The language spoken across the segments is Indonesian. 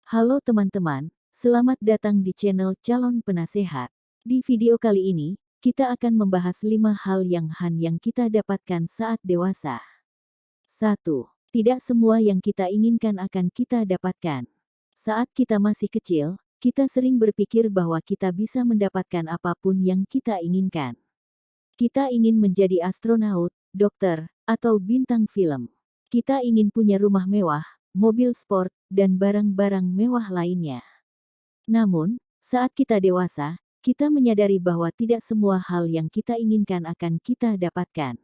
Halo teman-teman, selamat datang di channel Calon Penasehat. Di video kali ini, kita akan membahas 5 hal yang kita dapatkan saat dewasa. 1. Tidak semua yang kita inginkan akan kita dapatkan. Saat kita masih kecil, kita sering berpikir bahwa kita bisa mendapatkan apapun yang kita inginkan. Kita ingin menjadi astronaut, dokter, atau bintang film. Kita ingin punya rumah mewah, mobil sport, dan barang-barang mewah lainnya. Namun, saat kita dewasa, kita menyadari bahwa tidak semua hal yang kita inginkan akan kita dapatkan.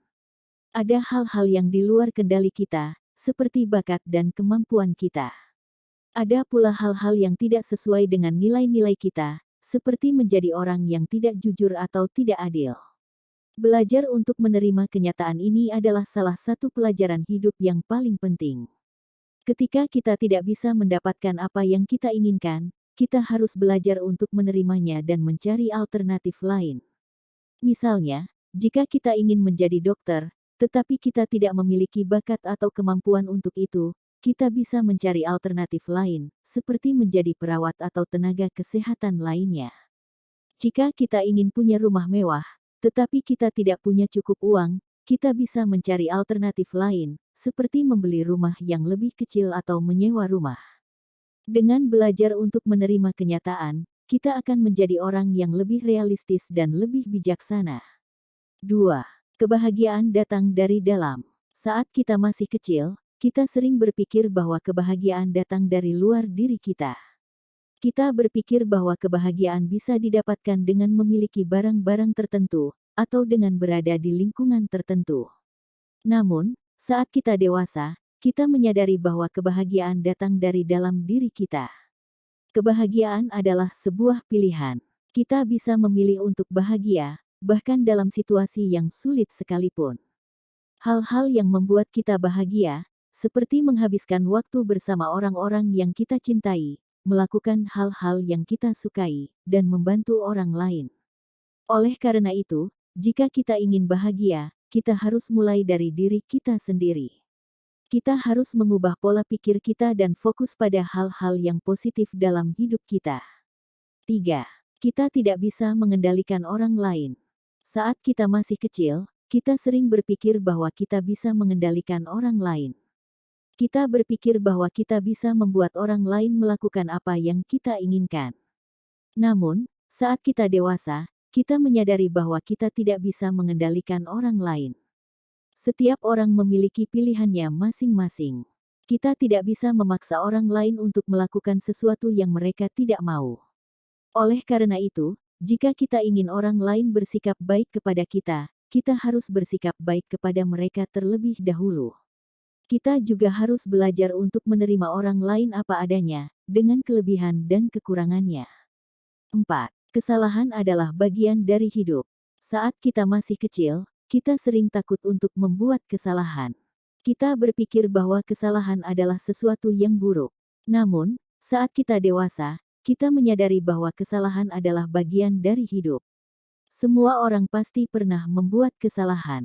Ada hal-hal yang di luar kendali kita, seperti bakat dan kemampuan kita. Ada pula hal-hal yang tidak sesuai dengan nilai-nilai kita, seperti menjadi orang yang tidak jujur atau tidak adil. Belajar untuk menerima kenyataan ini adalah salah satu pelajaran hidup yang paling penting. Ketika kita tidak bisa mendapatkan apa yang kita inginkan, kita harus belajar untuk menerimanya dan mencari alternatif lain. Misalnya, jika kita ingin menjadi dokter, tetapi kita tidak memiliki bakat atau kemampuan untuk itu, kita bisa mencari alternatif lain, seperti menjadi perawat atau tenaga kesehatan lainnya. Jika kita ingin punya rumah mewah, tetapi kita tidak punya cukup uang, kita bisa mencari alternatif lain, seperti membeli rumah yang lebih kecil atau menyewa rumah. Dengan belajar untuk menerima kenyataan, kita akan menjadi orang yang lebih realistis dan lebih bijaksana. 2. Kebahagiaan datang dari dalam. Saat kita masih kecil, kita sering berpikir bahwa kebahagiaan datang dari luar diri kita. Kita berpikir bahwa kebahagiaan bisa didapatkan dengan memiliki barang-barang tertentu, atau dengan berada di lingkungan tertentu. Namun, saat kita dewasa, kita menyadari bahwa kebahagiaan datang dari dalam diri kita. Kebahagiaan adalah sebuah pilihan. Kita bisa memilih untuk bahagia, bahkan dalam situasi yang sulit sekalipun. Hal-hal yang membuat kita bahagia, seperti menghabiskan waktu bersama orang-orang yang kita cintai, melakukan hal-hal yang kita sukai, dan membantu orang lain. Oleh karena itu, jika kita ingin bahagia, kita harus mulai dari diri kita sendiri. Kita harus mengubah pola pikir kita dan fokus pada hal-hal yang positif dalam hidup kita. 3. Kita tidak bisa mengendalikan orang lain. Saat kita masih kecil, kita sering berpikir bahwa kita bisa mengendalikan orang lain. Kita berpikir bahwa kita bisa membuat orang lain melakukan apa yang kita inginkan. Namun, saat kita dewasa, kita menyadari bahwa kita tidak bisa mengendalikan orang lain. Setiap orang memiliki pilihannya masing-masing. Kita tidak bisa memaksa orang lain untuk melakukan sesuatu yang mereka tidak mau. Oleh karena itu, jika kita ingin orang lain bersikap baik kepada kita, kita harus bersikap baik kepada mereka terlebih dahulu. Kita juga harus belajar untuk menerima orang lain apa adanya, dengan kelebihan dan kekurangannya. 4. Kesalahan adalah bagian dari hidup. Saat kita masih kecil, kita sering takut untuk membuat kesalahan. Kita berpikir bahwa kesalahan adalah sesuatu yang buruk. Namun, saat kita dewasa, kita menyadari bahwa kesalahan adalah bagian dari hidup. Semua orang pasti pernah membuat kesalahan.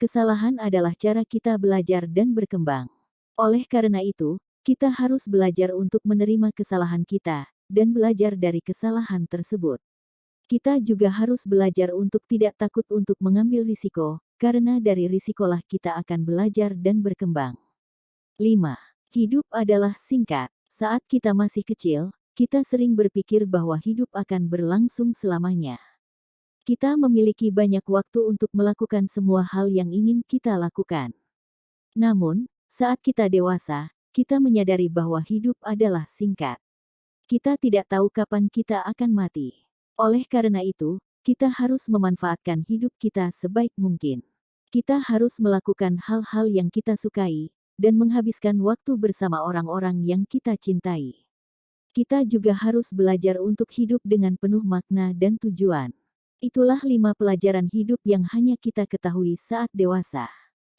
Kesalahan adalah cara kita belajar dan berkembang. Oleh karena itu, kita harus belajar untuk menerima kesalahan kita, dan belajar dari kesalahan tersebut. Kita juga harus belajar untuk tidak takut untuk mengambil risiko, karena dari risikolah kita akan belajar dan berkembang. 5. Hidup adalah singkat. Saat kita masih kecil, kita sering berpikir bahwa hidup akan berlangsung selamanya. Kita memiliki banyak waktu untuk melakukan semua hal yang ingin kita lakukan. Namun, saat kita dewasa, kita menyadari bahwa hidup adalah singkat. Kita tidak tahu kapan kita akan mati. Oleh karena itu, kita harus memanfaatkan hidup kita sebaik mungkin. Kita harus melakukan hal-hal yang kita sukai, dan menghabiskan waktu bersama orang-orang yang kita cintai. Kita juga harus belajar untuk hidup dengan penuh makna dan tujuan. Itulah 5 pelajaran hidup yang hanya kita ketahui saat dewasa.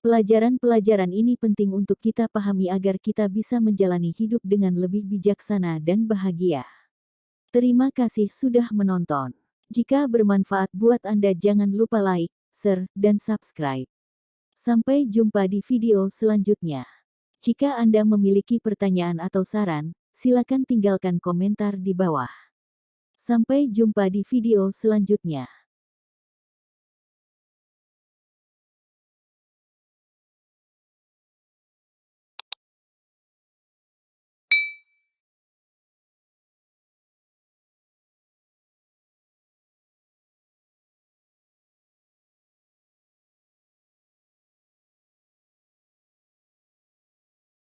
Pelajaran-pelajaran ini penting untuk kita pahami agar kita bisa menjalani hidup dengan lebih bijaksana dan bahagia. Terima kasih sudah menonton. Jika bermanfaat buat Anda, jangan lupa like, share, dan subscribe. Sampai jumpa di video selanjutnya. Jika Anda memiliki pertanyaan atau saran, Silakan tinggalkan komentar di bawah. Sampai jumpa di video selanjutnya.